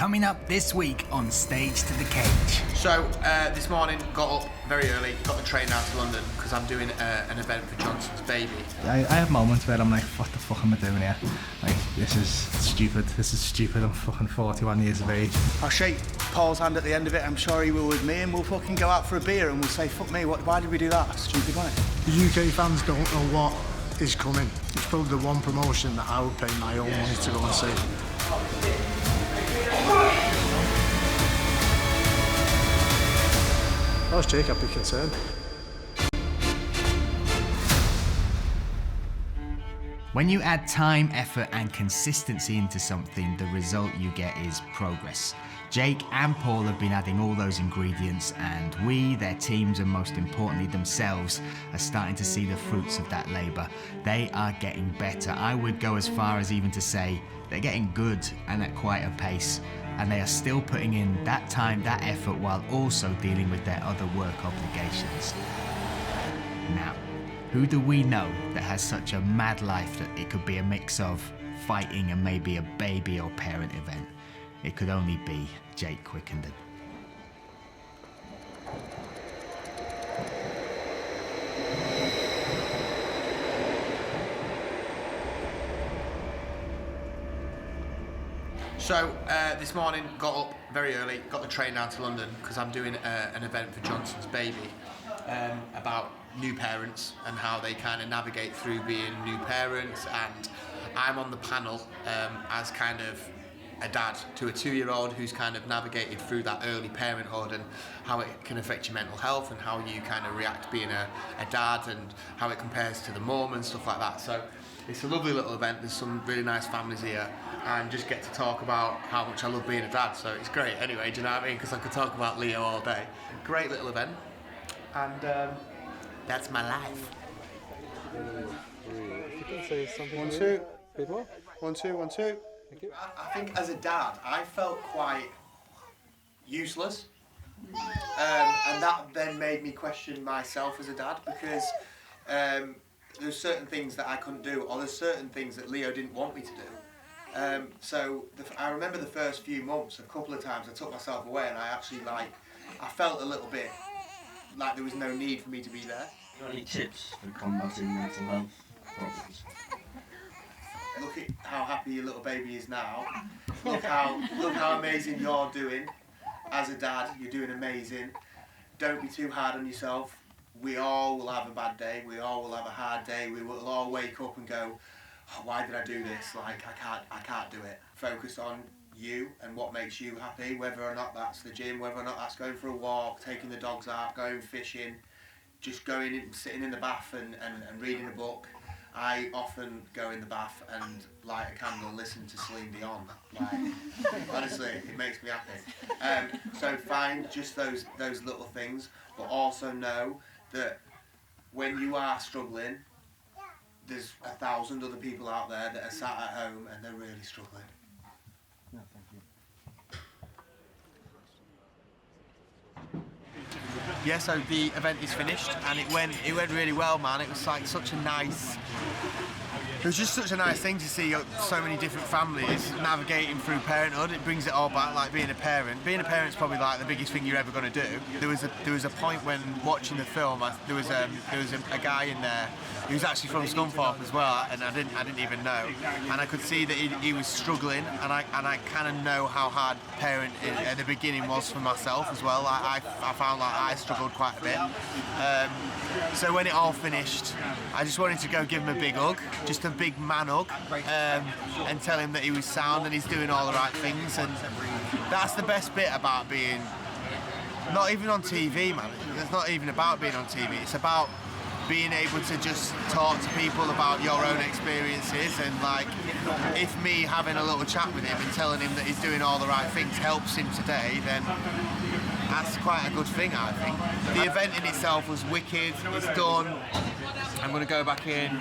Coming up this week on Stage to the Cage. So this morning, got up very early, got the train out to London because I'm doing an event for Johnson's baby. I have moments where I'm like, what the fuck am I doing here? Like, this is stupid, I'm fucking 41 years of age. I'll shake Paul's hand at the end of it, I'm sure he will with me, and we'll fucking go out for a beer and we'll say, fuck me, why did we do that? That's stupid, wasn't it? The UK fans don't know what is coming. It's probably the one promotion that I would pay my own money to go and see. If I was Jake, I'd be concerned. When you add time, effort and consistency into something, the result you get is progress. Jake and Paul have been adding all those ingredients, and we, their teams and most importantly themselves, are starting to see the fruits of that labour. They are getting better. I would go as far as even to say they're getting good and at quite a pace, and they are still putting in that time, that effort, while also dealing with their other work obligations. Now, who do we know that has such a mad life that it could be a mix of fighting and maybe a baby or parent event? It could only be Jake Quickenden. So this morning, got up very early, got the train down to London because I'm doing an event for Johnson's baby about new parents and how they kind of navigate through being new parents, and I'm on the panel as kind of a dad to a 2-year-old who's kind of navigated through that early parenthood and how it can affect your mental health and how you kind of react being a dad and how it compares to the mum and stuff like that. So it's a lovely little event. There's some really nice families here and just get to talk about how much I love being a dad. So it's great anyway, do you know what I mean? Because I could talk about Leo all day. Great little event. And that's my life. 1, 2. 1, 2, 1, 2. I think as a dad, I felt quite useless. And that then made me question myself as a dad, because there's certain things that I couldn't do, or there's certain things that Leo didn't want me to do. So I remember the first few months, a couple of times I took myself away and I actually I felt a little bit like there was no need for me to be there. Any tips for combating mental health problems? Look at how happy your little baby is now. Look how amazing you're doing. As a dad, you're doing amazing. Don't be too hard on yourself. We all will have a bad day. We all will have a hard day. We will all wake up and go, oh, why did I do this? Like, I can't do it. Focus on you and what makes you happy, whether or not that's the gym, whether or not that's going for a walk, taking the dogs out, going fishing, just going in, sitting in the bath and reading a book. I often go in the bath and light a candle and listen to Celine Dion. Like, honestly, it makes me happy. So find just those little things, but also know that when you are struggling, there's 1,000 other people out there that are sat at home and they're really struggling. No, thank you. Yeah, so the event is finished and it went really well, man. It was like it was just such a nice thing to see so many different families navigating through parenthood. It brings it all back, like being a parent. Being a parent's probably like the biggest thing you're ever going to do. There was a point when watching the film, there was a guy in there who was actually from Scunthorpe as well, and I didn't even know. And I could see that he was struggling, and I kind of know how hard parent at the beginning was for myself as well. I found like I struggled quite a bit. So when it all finished, I just wanted to go give him a big hug, just a big man hug, and tell him that he was sound and he's doing all the right things. And that's the best bit about being not even on TV, man. It's not even about being on TV. It's about being able to just talk to people about your own experiences, and like, if me having a little chat with him and telling him that he's doing all the right things helps him today, then that's quite a good thing, I think. The event in itself was wicked, it's done. I'm going to go back in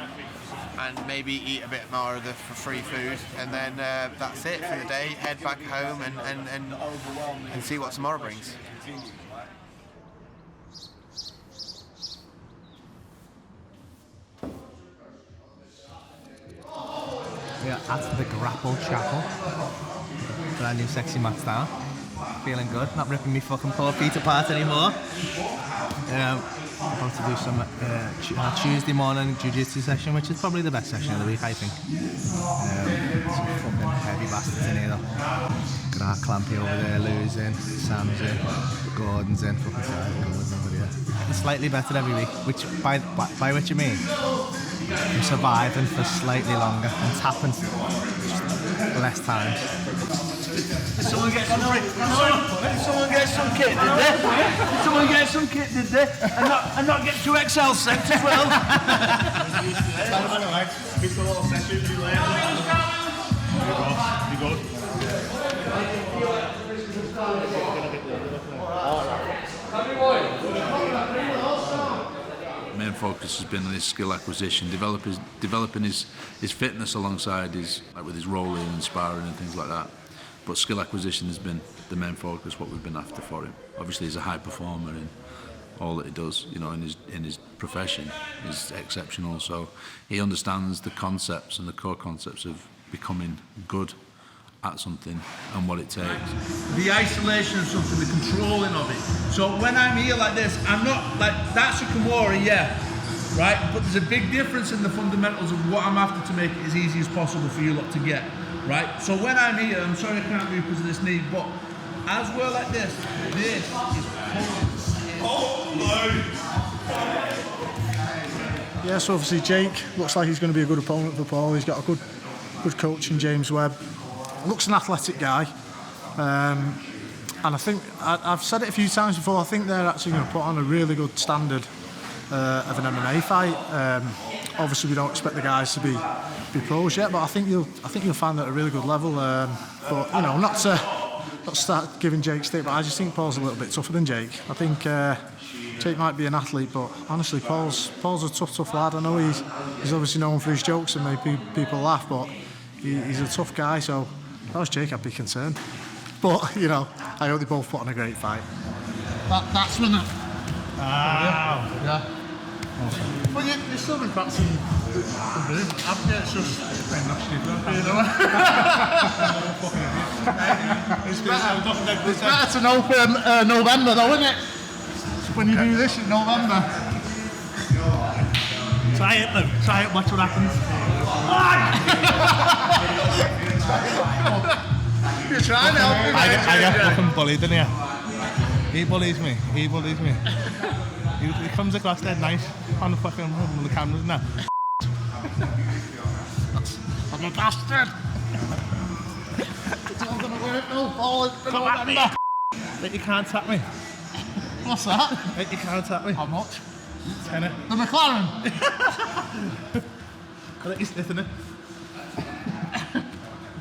and maybe eat a bit more of the free food, and then that's it for the day. Head back home and see what tomorrow brings. We are at the Grapple Chapel. brand new sexy mats down. Feeling good, not ripping me fucking poor feet apart anymore. About to do some Tuesday morning jiu-jitsu session, which is probably the best session of the week, I think. Some fucking heavy bastards in here though. Got Clampy over there, Lou's in, Sam's in, Gordon's in, fucking sorry, Gordon's over here. It's slightly better every week, which by which you mean I'm surviving for slightly longer and it's happened less times. Did someone get some kit? Did someone get some kit, did they? Did someone get some kit, did they? And not get 2XL sent as well? It's a little session, you later. You go. Main focus has been on his skill acquisition, developing his fitness alongside with his rolling and sparring and things like that. But skill acquisition has been the main focus, what we've been after for him. Obviously, he's a high performer in all that he does, you know, in his profession. He's exceptional, so he understands the concepts and the core concepts of becoming good at something and what it takes. The isolation of something, the controlling of it. So when I'm here like this, I'm not like, that's a Kimura, yeah, right? But there's a big difference in the fundamentals of what I'm after to make it as easy as possible for you lot to get, right? So when I'm here, I'm sorry I can't move because of this knee, but as we're like this is Yeah, so obviously Jake looks like he's going to be a good opponent for Paul. He's got a good coach in James Webb. Looks an athletic guy, and I think I've said it a few times before. I think they're actually going to put on a really good standard of an MMA fight. Obviously, we don't expect the guys to be pros yet, but I think you'll find that at a really good level. But you know, not to start giving Jake stick, but I just think Paul's a little bit tougher than Jake. I think Jake might be an athlete, but honestly, Paul's a tough lad. I know he's obviously known for his jokes and make people laugh, but he's a tough guy. So. If I was Jake, I'd be concerned. But, you know, I hope they both put on a great fight. That's when it. Yeah. Well, you've still been practicing the move, haven't you? It's just been nasty, you know? It's better to know for November, though, isn't it? When you do this in November. Try it, Lou. Try it, watch what happens. You're trying to help me, I get fucking bullied, didn't you? He bullies me. He comes across dead nice on the fucking cameras now. I'm a bastard. It's all gonna work, no ball. Come at me. But you can't tap me. What's that? You can't tap me. How much? Tenner. The McLaren. I let you slip in it.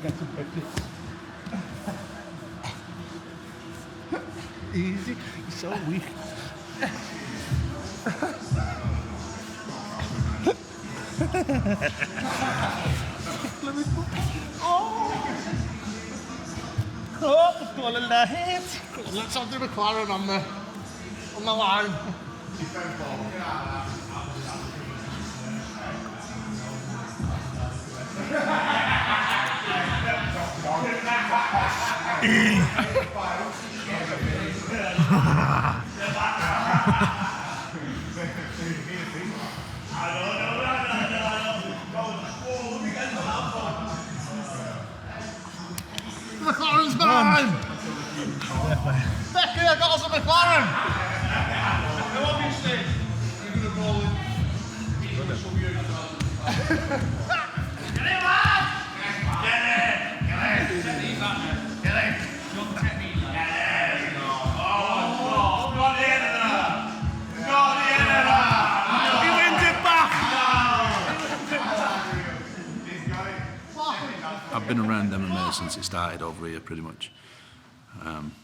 Get some pictures. Easy. You're so weak. Oh, ball in the head. Let's have the McLaren on the line. McLaren's mine! Becky, I got us a McLaren! Now obviously, you're going to roll in. Get it, lad! Get it! Get it! Young technique. Get it! Oh, got the end of that! Got the end of that! He wins it back! I've been around MMA since it started over here, pretty much.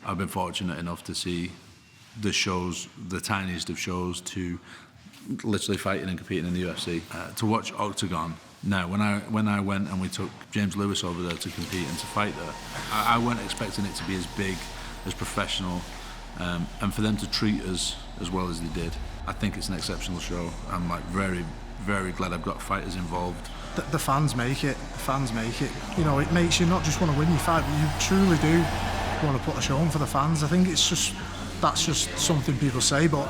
I've been fortunate enough to see the shows, the tiniest of shows, to literally fighting and competing in the UFC. To watch OKTAGON now, when I went and we took James Lewis over there to compete and to fight there, I weren't expecting it to be as big, as professional, and for them to treat us as well as they did. I think it's an exceptional show. I'm like very, very glad I've got fighters involved the fans make it. The fans make it. You know, it makes you not just want to win your fight, but you truly do want to put a show on for the fans. I think that's just something people say, but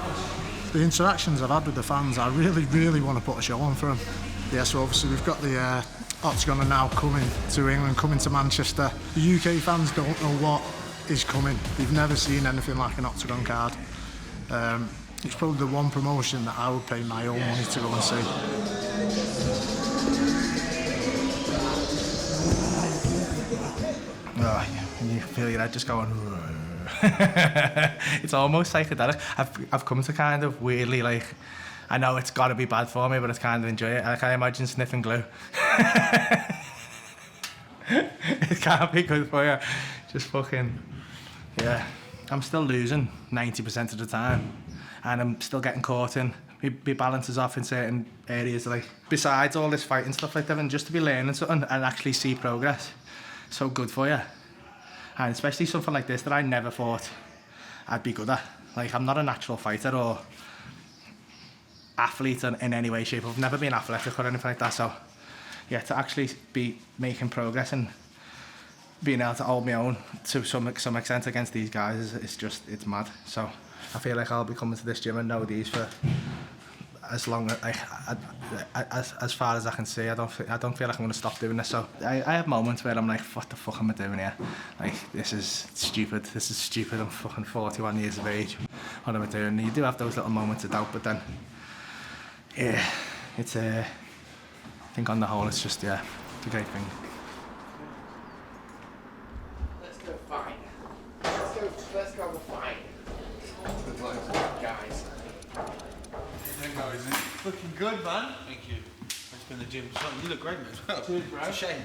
the interactions I've had with the fans, I really want to put a show on for them. Yeah, so obviously we've got the OKTAGON are now coming to England, coming to Manchester. The UK fans don't know what is coming. They've never seen anything like an OKTAGON card. It's probably the one promotion that I would pay my own money to go and see. Oh, and you feel your head just going. It's almost psychedelic. I've come to kind of weirdly, like, I know it's got to be bad for me, but I kind of enjoy it. I can imagine sniffing glue. It can't be good for you. Just fucking, yeah. I'm still losing 90% of the time, and I'm still getting caught in. My balance is off in certain areas, like, besides all this fighting stuff like that, and just to be learning something and actually see progress, so good for you. And especially something like this that I never thought I'd be good at. Like, I'm not a natural fighter or athlete in any way, shape. I've never been athletic or anything like that, so yeah, to actually be making progress and being able to hold my own to some extent against these guys it's mad. So I feel like I'll be coming to this gym and know these for as long as far as I can see. I don't feel like I'm going to stop doing this. So I have moments where I'm like, what the fuck am I doing here? Like, this is stupid. I'm fucking 41 years of age. What am I doing? You do have those little moments of doubt, but then yeah, it's I think on the whole it's just, yeah, it's a great thing. Let's go fight. Let's go fight. Guys. Isn't it? Looking good, man. Thank you. I've been in the gym. You look great, man. Cheers, bro. It's a shame.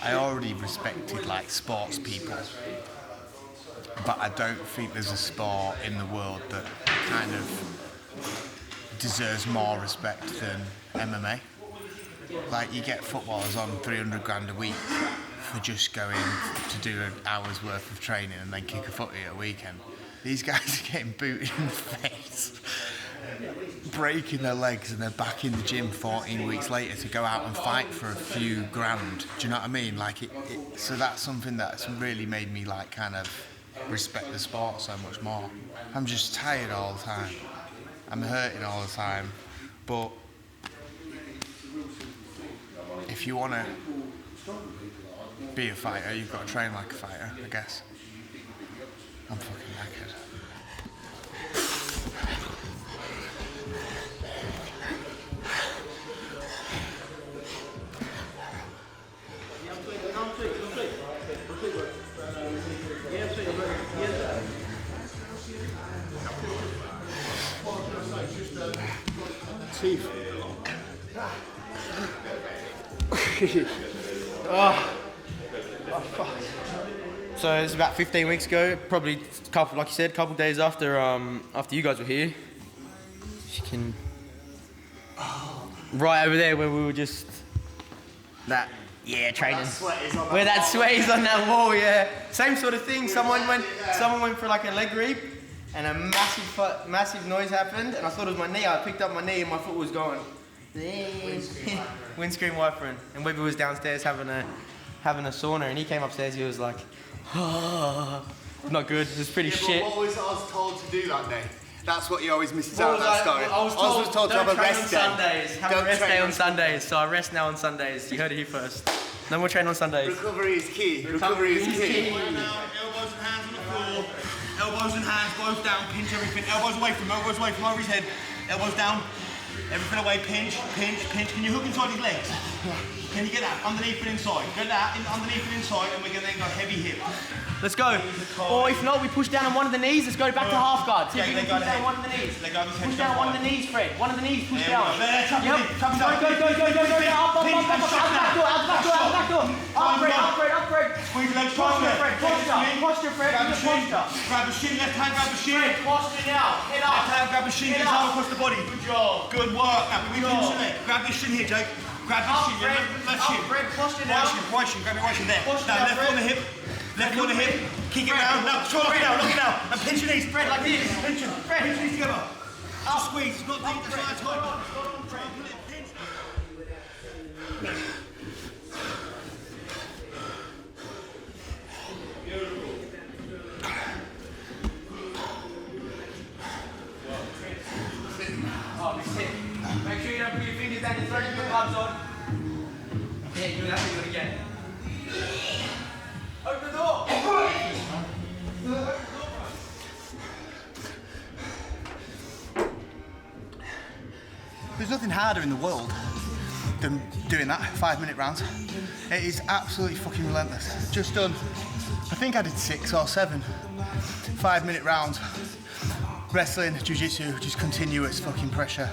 I already respected, like, sports people, but I don't think there's a sport in the world that kind of deserves more respect than MMA. Like, you get footballers on 300 grand a week for just going to do an hour's worth of training and then kick a footy at a weekend. These guys are getting booted in the face, breaking their legs, and they're back in the gym 14 weeks later to go out and fight for a few grand. Do you know what I mean? Like, so that's something that's really made me, like, kind of respect the sport so much more. I'm just tired all the time. I'm hurting all the time. But if you want to be a fighter, you've got to train like a fighter, I guess. I'm fucking knackered. Teeth. So it's about 15 weeks ago, probably couple, like you said, a couple of days after you guys were here. You can right over there where we were just training. Where that sweat is on that wall, yeah. Same sort of thing. Someone went for like a leg reap, and a massive noise happened, and I thought it was my knee. I picked up my knee, and my foot was going. Windscreen wipering, and Webby was downstairs having a sauna, and he came upstairs. He was like, not good. It was pretty shit. What was Oz told to do that day? That's what he always misses out on that story. Oz was told to have a rest day. Have a rest day on Sundays. So I rest now on Sundays. You heard it here first. No more training on Sundays. Recovery is key. Recovery is key. Right now, elbows and hands on the floor. Elbows and hands both down. Pinch everything. Elbows away from over his head. Elbows down. Everything away. Pinch, pinch, pinch. Can you hook inside his legs? Can you get that underneath and inside? Get that underneath and inside, and we're going to then go heavy hip. Let's go. Or if not, we push down on one of the knees. Let's go back to half guard. See if we can push down one of the knees. Push down one of the knees, Fred. One of the knees, push down. Yep. Go. Up. Up, Fred. Squeeze your legs posture, Fred. Posture, Fred. Grab the shin, left hand, grab the shin. Fred, posture now. Head up. Left hand, grab the shin, get down across the body. Good job. Good work. Now, we pinch the leg. Grab this shin here, Jake. Grab this shin, left shin. Fred, posture now. Right shin, grab your right shin there. Now, left on the hip. Left on the hip, kick it round. Now, lock it now. And pinch your knees. Fred, like this. Pinch your knees together. Just squeeze. Not deep, just nice. Try and pull it. Pinch. Make sure you don't put your fingers down your throat and your gloves on. Yeah, do that, do it again. Open the door! There's nothing harder in the world than doing that 5-minute rounds. It is absolutely fucking relentless. Just done, I think I did 6 or 7 5-minute rounds. Wrestling, jiu-jitsu, just continuous fucking pressure.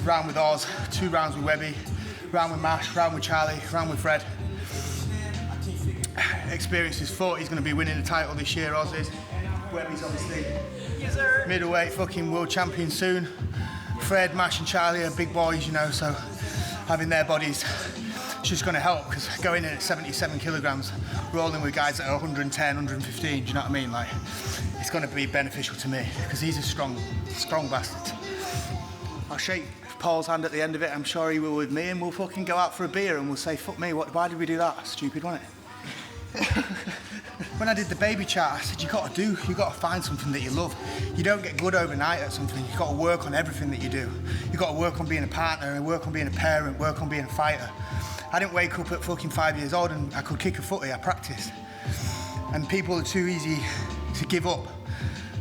Round with Oz, 2 rounds with Webby, round with Mash, round with Charlie, round with Fred. Experience is 40, he's going to be winning the title this year, Oz is. Webby's obviously middleweight fucking world champion soon. Fred, Mash and Charlie are big boys, you know, so having their bodies is just going to help, because going in at 77 kilograms, rolling with guys that are 110, 115, do you know what I mean? Like, it's going to be beneficial to me, because he's a strong bastard. I'll shake Paul's hand at the end of it, I'm sure he will with me, and we'll fucking go out for a beer and we'll say, fuck me, why did we do that? Stupid, wasn't it? When I did the baby chart, I said, you got to find something that you love. You don't get good overnight at something. You've got to work on everything that you do. You've got to work on being a partner, work on being a parent, work on being a fighter. I didn't wake up at fucking 5 years old and I could kick a footy, I practiced. And people are too easy to give up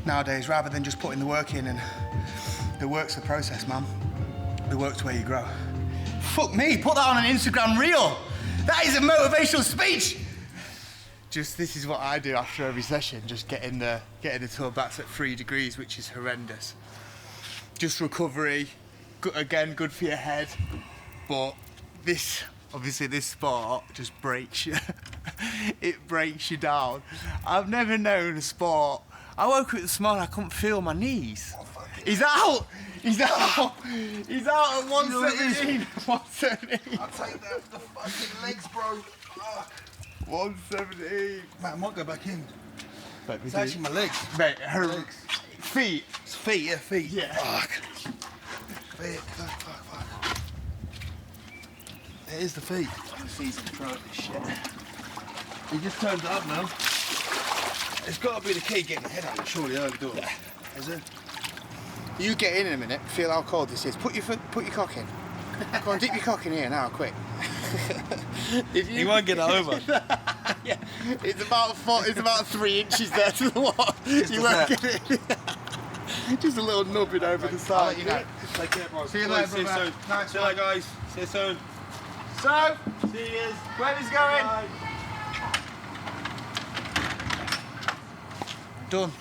nowadays, rather than just putting the work in, and the work's the process, man. The work's where you grow. Fuck me, put that on an Instagram reel. That is a motivational speech. Just, this is what I do after every session, just getting the toe backs at 3 degrees, which is horrendous. Just recovery, again, good for your head, but obviously this sport just breaks you. It breaks you down. I've never known a sport. I woke up this morning, I couldn't feel my knees. He's out! He's out! He's out at 117! 117! I'll take the fucking legs, bro. 117. Man, I might go back in. But it's actually my legs. Mate, her legs. Feet. It's feet, yeah, feet. Yeah. Fuck. Feet, fuck. It is the feet. Season pro this shit. He just turned it up now. It's got to be the key, getting the head out, surely, early doors. Yeah. Is it? You get in a minute, feel how cold this is. Put your cock in. Go on, dip your cock in here now, quick. You won't get it over. Yeah, it's about 3 inches there to the wall. You won't get it. Just a little nubbing over the side. I'll let you know. Take care, bro. See you later, See you brother. soon. Nice See you later, guys. See you soon. So, See you. where is going? Bye. Done.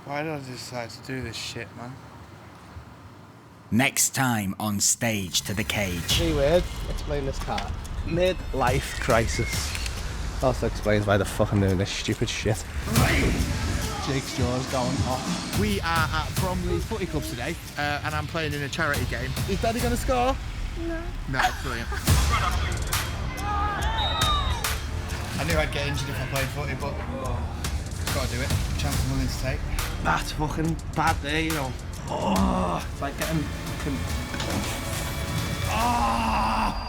Why did I decide to do this shit, man? Next time on Stage to the Cage. Hey, weird. Explain this part. Mid-life crisis. Also explains why the fuck I'm doing this stupid shit. Jake's jaws going off. We are at Bromley Footy Club today, and I'm playing in a charity game. Is Daddy going to score? No. No, brilliant. I knew I'd get injured if I played footy, but got to do it. Chance I'm willing to take. That's fucking bad there, you know. Oh, it's like getting fucking... Oh!